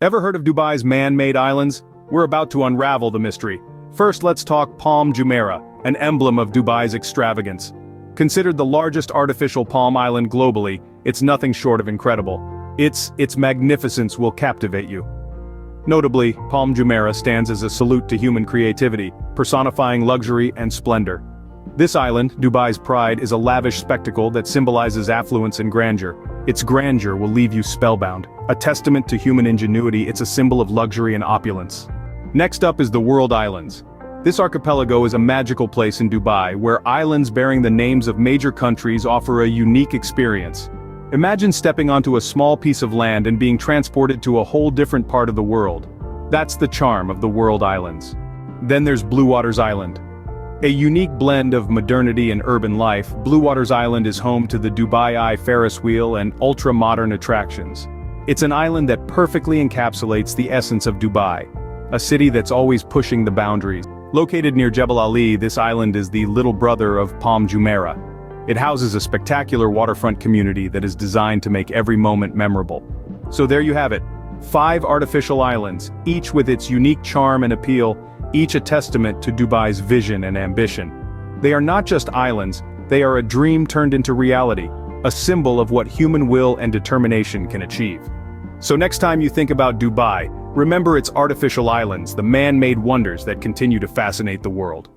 Ever heard of Dubai's man-made islands? We're about to unravel the mystery. First, let's talk Palm Jumeirah, an emblem of Dubai's extravagance. Considered the largest artificial palm island globally, it's nothing short of incredible. Its magnificence will captivate you. Notably, Palm Jumeirah stands as a salute to human creativity, personifying luxury and splendor. This island, Dubai's pride, is a lavish spectacle that symbolizes affluence and grandeur. Its grandeur will leave you spellbound. A testament to human ingenuity, it's a symbol of luxury and opulence. Next up is the World Islands. This archipelago is a magical place in Dubai, where islands bearing the names of major countries offer a unique experience. Imagine stepping onto a small piece of land and being transported to a whole different part of the world. That's the charm of the World Islands. Then there's Blue Waters Island. A unique blend of modernity and urban life, Blue Waters Island is home to the Dubai Eye Ferris wheel and ultra-modern attractions. It's an island that perfectly encapsulates the essence of Dubai, a city that's always pushing the boundaries. Located near Jebel Ali, this island is the little brother of Palm Jumeirah. It houses a spectacular waterfront community that is designed to make every moment memorable. So there you have it. 5 artificial islands, each with its unique charm and appeal, each a testament to Dubai's vision and ambition. They are not just islands, they are a dream turned into reality, a symbol of what human will and determination can achieve. So next time you think about Dubai, remember its artificial islands, the man-made wonders that continue to fascinate the world.